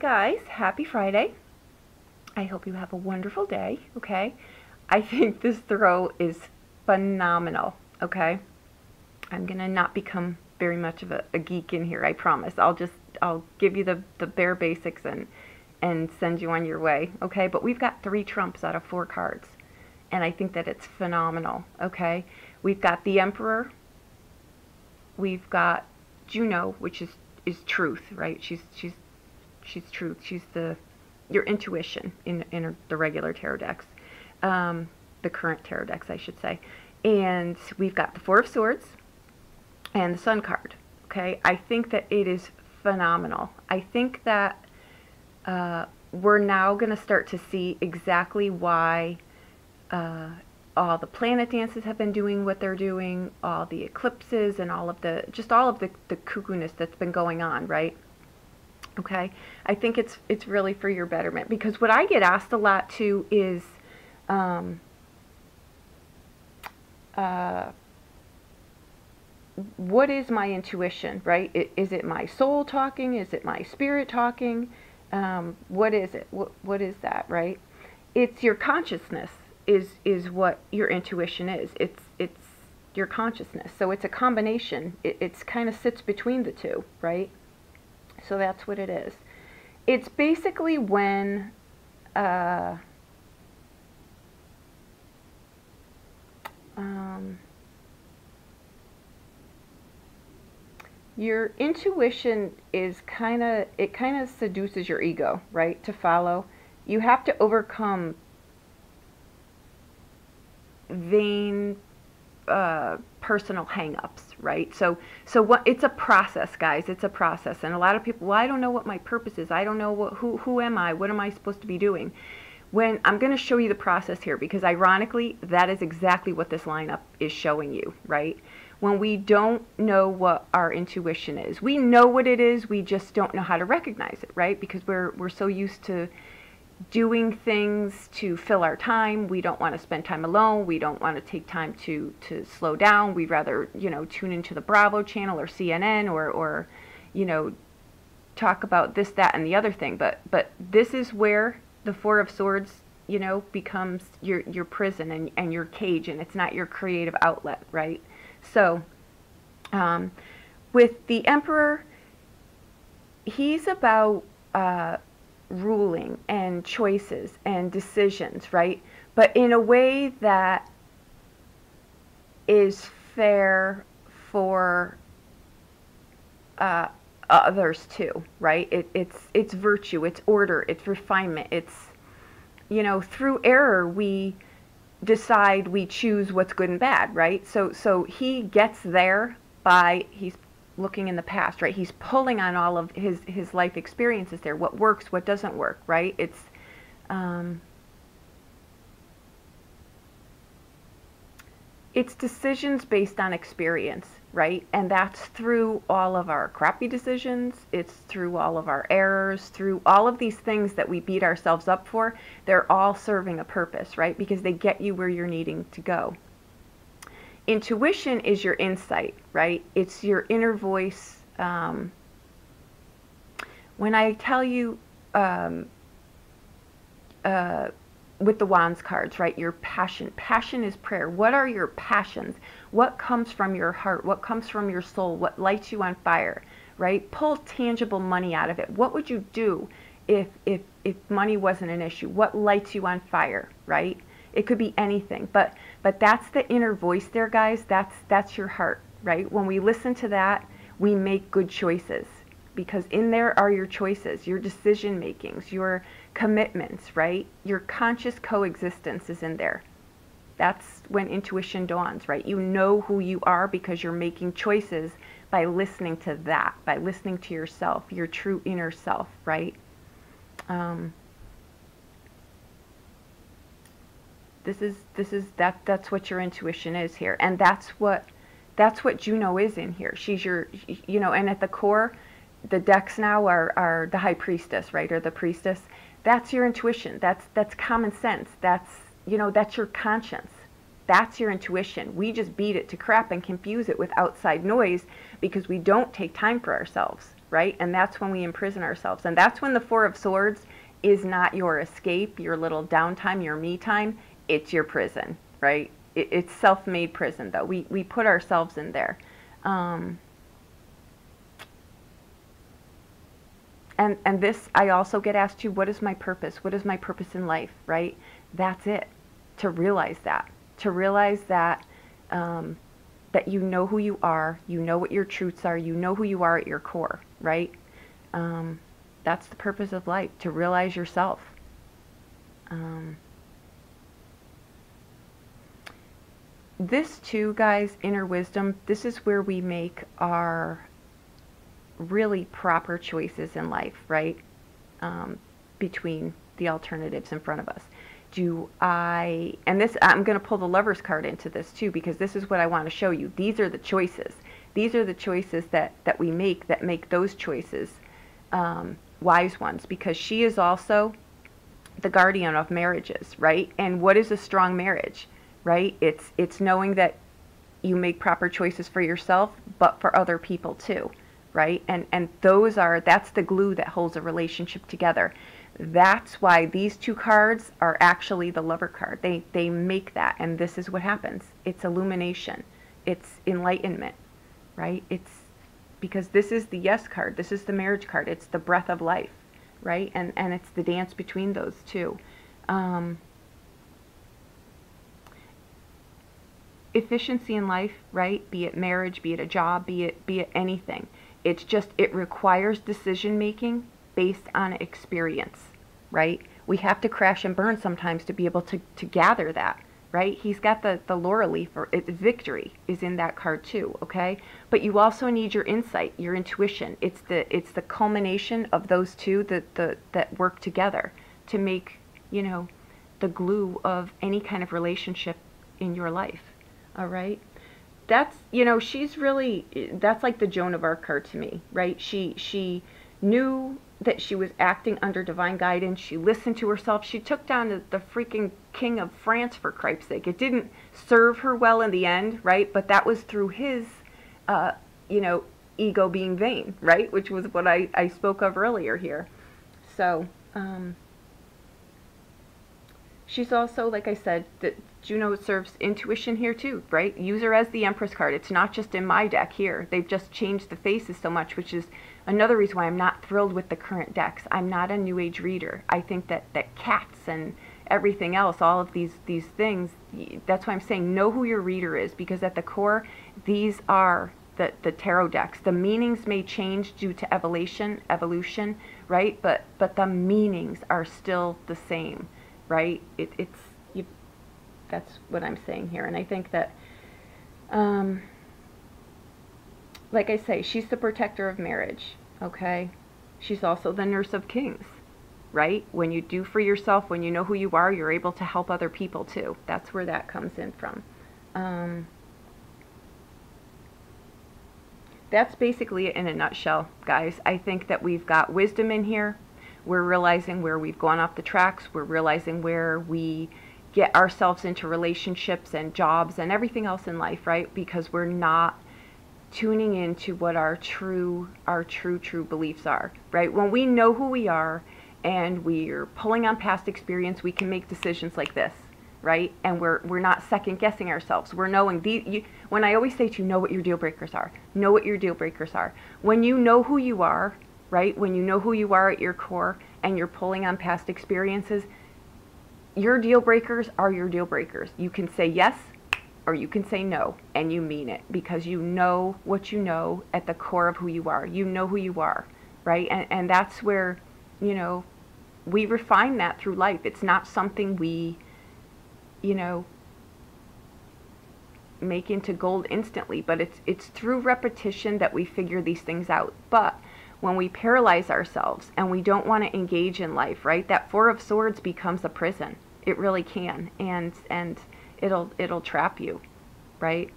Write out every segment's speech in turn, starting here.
guys, happy Friday. I hope you have a wonderful day, okay? I think this throw is phenomenal, okay? I'm gonna not become very much of a geek in here, I promise. I'll give you the bare basics and send you on your way, okay? But we've got 3 trumps out of 4 cards, and I think that it's phenomenal, okay? We've got the Emperor, we've got Juno, which is truth, right? She's truth. She's your intuition in the regular tarot decks, the current tarot decks, I should say. And we've got the 4 of Swords and the Sun card. Okay, I think that it is phenomenal. I think that we're now going to start to see exactly why all the planet dances have been doing what they're doing, all the eclipses, and all of the cuckoo-ness that's been going on, right? Okay, I think it's really for your betterment, because what I get asked a lot too is what is my intuition, right? Is it my soul talking? Is it my spirit talking? What is it? What is that, right? It's your consciousness is what your intuition is. It's your consciousness. So it's a combination. It's kind of sits between the two, right? So that's what it is. It's basically when your intuition is kind of seduces your ego, right? To follow. You have to overcome vain personal hang-ups, right? So what, it's a process, guys. It's a process. And a lot of people, well, I don't know what my purpose is. I don't know who am I? What am I supposed to be doing? When I'm going to show you the process here, because ironically, that is exactly what this lineup is showing you, right? When we don't know what our intuition is, we know what it is, we just don't know how to recognize it, right? Because we're so used to doing things to fill our time. We don't want to spend time alone. We don't want to take time to slow down. We'd rather, tune into the Bravo channel or CNN or talk about this, that, and the other thing. But this is where the 4 of Swords, becomes your prison and your cage, and it's not your creative outlet, right? So with the Emperor, he's about ruling and choices and decisions, right? But in a way that is fair for others too, right? It's virtue, it's order, it's refinement. It's, through error we decide, we choose what's good and bad, right? So he gets there by, he's looking in the past, right? He's pulling on all of his life experiences there. What works, what doesn't work, right? It's decisions based on experience, right? And that's through all of our crappy decisions. It's through all of our errors, through all of these things that we beat ourselves up for. They're all serving a purpose, right? Because they get you where you're needing to go. Intuition is your insight, right? It's your inner voice. When I tell you with the Wands cards, right? Your passion. Passion is prayer. What are your passions? What comes from your heart? What comes from your soul? What lights you on fire, right? Pull tangible money out of it. What would you do if money wasn't an issue? What lights you on fire, right? It could be anything, but that's the inner voice there, guys. That's your heart, right? When we listen to that, we make good choices, because in there are your choices, your decision makings, your commitments, right? Your conscious coexistence is in there. That's when intuition dawns, right? You know who you are because you're making choices by listening to that, by listening to yourself, your true inner self, right? That's what your intuition is here, and that's what Juno is in here. She's your, and at the core, the decks now are the High Priestess, right, or the Priestess. That's your intuition. That's common sense. That's your conscience. That's your intuition. We just beat it to crap and confuse it with outside noise because we don't take time for ourselves, right? And that's when we imprison ourselves. And that's when the Four of Swords is not your escape, your little downtime, your me time. It's your prison, right? It's self-made prison, though. We put ourselves in there. And this, I also get asked you, what is my purpose? What is my purpose in life, right? That's it. To realize that. To realize that, that you know who you are, you know what your truths are, you know who you are at your core, right? That's the purpose of life, to realize yourself. This too, guys, inner wisdom, this is where we make our really proper choices in life, right? Between the alternatives in front of us. And this, I'm going to pull the Lover's card into this too, because this is what I want to show you. These are the choices. These are the choices that we make, that make those choices wise ones, because she is also the guardian of marriages, right? And what is a strong marriage, right? It's knowing that you make proper choices for yourself, but for other people too, right? And that's the glue that holds a relationship together. That's why these two cards are actually the Lover card. They make that, and this is what happens. It's illumination. It's enlightenment, right? It's because this is the Yes card. This is the marriage card. It's the breath of life, right? And it's the dance between those two. Efficiency in life, right? Be it marriage, be it a job, be it anything. It's just, it requires decision making based on experience, right? We have to crash and burn sometimes to be able to gather that, right? He's got the laurel leaf, or victory is in that card too, okay? But you also need your insight, your intuition. It's the culmination of those two that work together to make, you know, the glue of any kind of relationship in your life, all right? That's, you know, she's really, that's like the Joan of Arc card to me, right? She knew that she was acting under divine guidance. She listened to herself. She took down the freaking king of France, for cripe's sake. It didn't serve her well in the end, right? But that was through his, you know, ego being vain, right? Which was what I spoke of earlier here. So, she's also, like I said, that Juno serves intuition here too, right? Use her as the Empress card. It's not just in my deck here. They've just changed the faces so much, which is another reason why I'm not thrilled with the current decks. I'm not a New Age reader. I think that cats and everything else, all of these things, that's why I'm saying know who your reader is, because at the core, these are the tarot decks. The meanings may change due to evolution, right? But the meanings are still the same, right? That's what I'm saying here. And I think that, like I say, she's the protector of marriage, okay? She's also the nurse of kings, right? When you do for yourself, when you know who you are, you're able to help other people too. That's where that comes in from. That's basically it in a nutshell, guys. I think that we've got wisdom in here. We're realizing where we've gone off the tracks. We're realizing where we get ourselves into relationships and jobs and everything else in life, right? Because we're not tuning into what our true beliefs are, right? When we know who we are and we're pulling on past experience, we can make decisions like this, right? And we're not second guessing ourselves. We're knowing when I always say to you, know what your deal breakers are. Know what your deal breakers are. When you know who you are, right? When you know who you are at your core and you're pulling on past experiences, your deal breakers are your deal breakers. You can say yes or you can say no, and you mean it, because you know what you know at the core of who you are. You know who you are, right? And that's where, you know, we refine that through life. It's not something we, you know, make into gold instantly, but it's through repetition that we figure these things out. But when we paralyze ourselves and we don't want to engage in life, right? That Four of Swords becomes a prison. It really can, and it'll trap you, right?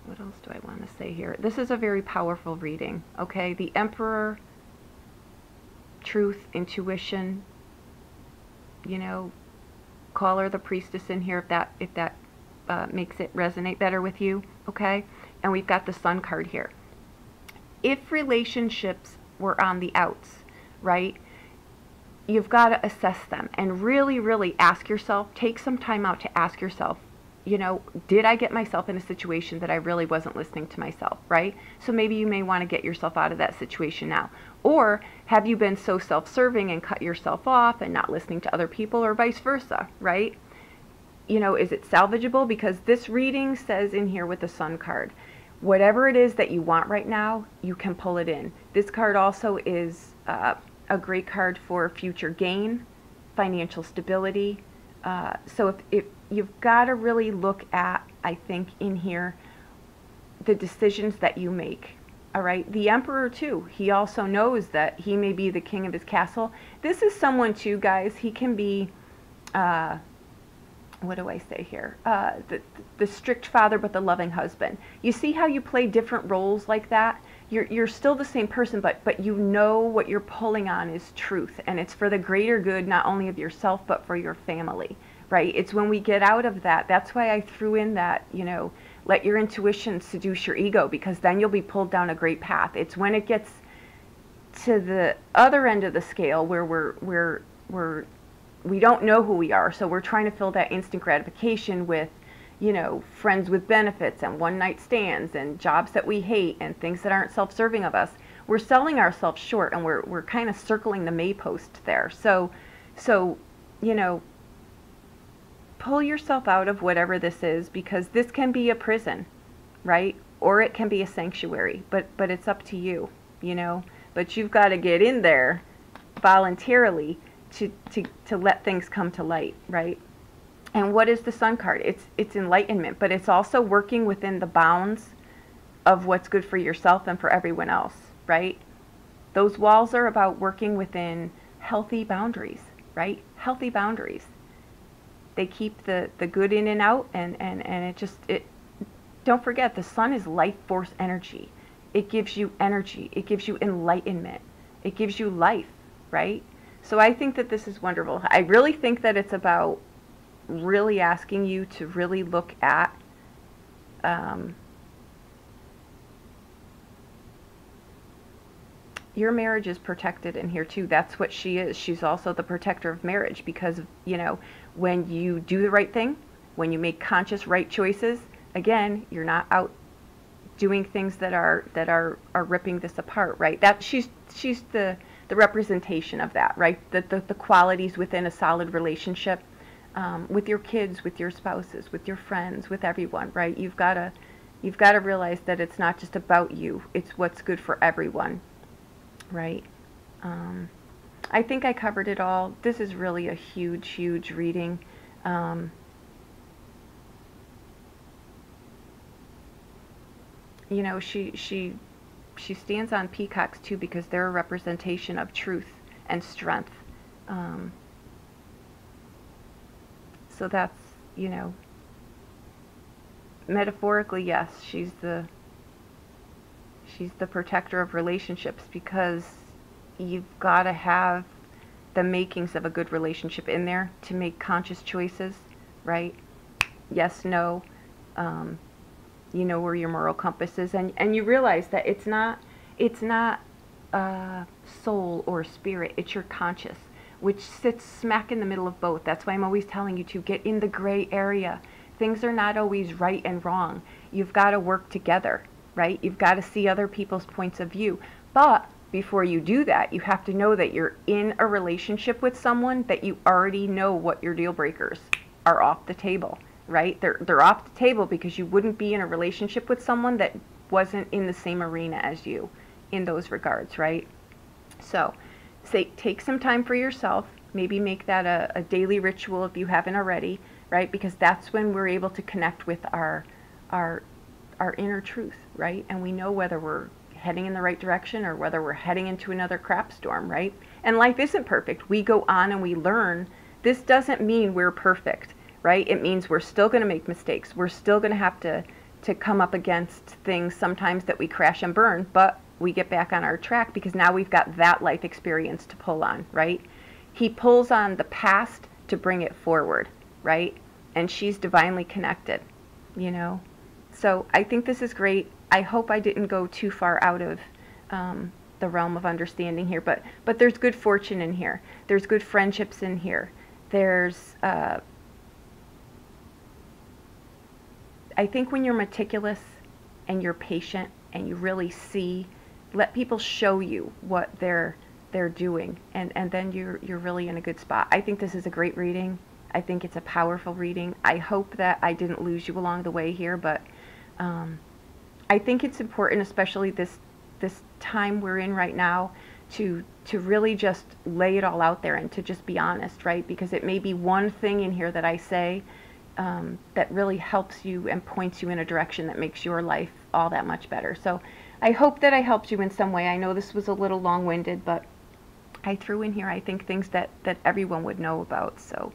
What else do I want to say here? This is a very powerful reading, okay? The Emperor, truth, intuition, you know, call her the priestess in here if that makes it resonate better with you, okay? And we've got the Sun card here. If relationships were on the outs, right, you've got to assess them and really, really ask yourself, take some time out to ask yourself, you know, did I get myself in a situation that I really wasn't listening to myself, right? So maybe you may want to get yourself out of that situation now. Or have you been so self-serving and cut yourself off and not listening to other people, or vice versa, right? You know, is it salvageable? Because this reading says in here with the Sun card, whatever it is that you want right now, you can pull it in. This card also is a great card for future gain, financial stability. So if you've got to really look at, I think, in here, the decisions that you make. All right, the Emperor too, he also knows that he may be the king of his castle. This is someone too, guys, he can be, what do I say here? The strict father, but the loving husband. You see how you play different roles like that? You're still the same person, but you know what you're pulling on is truth, and it's for the greater good, not only of yourself, but for your family, right? It's when we get out of that. That's why I threw in that, you know, let your intuition seduce your ego, because then you'll be pulled down a great path. It's when it gets to the other end of the scale where we don't know who we are, so we're trying to fill that instant gratification with, you know, friends with benefits and one-night stands and jobs that we hate and things that aren't self-serving of us. We're selling ourselves short, and we're kind of circling the maypost there. So, you know, pull yourself out of whatever this is, because this can be a prison, right? Or it can be a sanctuary, but it's up to you, you know. But you've got to get in there voluntarily to let things come to light, right? And what is the Sun card? It's enlightenment, but it's also working within the bounds of what's good for yourself and for everyone else, right? Those walls are about working within healthy boundaries, right? Healthy boundaries. They keep the good in and out, and it don't forget, the Sun is life force energy. It gives you energy. It gives you enlightenment. It gives you life, right? So I think that this is wonderful. I really think that it's about really asking you to really look at your marriage is protected in here too. That's what she is. She's also the protector of marriage, because, you know, when you do the right thing, when you make conscious right choices, again, you're not out doing things that are ripping this apart, right? That she's the representation of that, right? The qualities within a solid relationship, with your kids, with your spouses, with your friends, with everyone, right? You've got to realize that it's not just about you. It's what's good for everyone, right? I think I covered it all. This is really a huge, huge reading. You know, she stands on peacocks too, because they're a representation of truth and strength. So that's, you know, metaphorically, yes, she's the protector of relationships, because you've got to have the makings of a good relationship in there to make conscious choices, right? Yes, no. You know where your moral compass is, and you realize that it's not soul or spirit, it's your conscious, which sits smack in the middle of both. That's why I'm always telling you to get in the gray area. Things are not always right and wrong. You've got to work together, right? You've got to see other people's points of view. But before you do that, you have to know that you're in a relationship with someone that you already know what your deal breakers are off the table, right? They're off the table because you wouldn't be in a relationship with someone that wasn't in the same arena as you in those regards, right? So take some time for yourself. Maybe make that a daily ritual if you haven't already, right? Because that's when we're able to connect with our inner truth, right? And we know whether we're heading in the right direction or whether we're heading into another crap storm, right? And life isn't perfect. We go on and we learn. This doesn't mean we're perfect, right? It means we're still going to make mistakes. We're still going to have to come up against things sometimes that we crash and burn, but we get back on our track because now we've got that life experience to pull on, right? He pulls on the past to bring it forward, right? And she's divinely connected, you know. So I think this is great. I hope I didn't go too far out of the realm of understanding here, but there's good fortune in here. There's good friendships in here. There's, I think when you're meticulous and you're patient and you really see, let people show you what they're doing, and then you're really in a good spot. I think this is a great reading. I think it's a powerful reading. I hope that I didn't lose you along the way here, but I think it's important, especially this time we're in right now, to really just lay it all out there and to just be honest, right? Because it may be one thing in here that I say that really helps you and points you in a direction that makes your life all that much better. So I hope that I helped you in some way. I know this was a little long-winded, but I threw in here, I think, things that everyone would know about. So,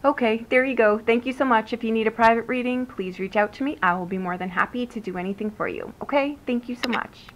okay, there you go. Thank you so much. If you need a private reading, please reach out to me. I will be more than happy to do anything for you. Okay? Thank you so much.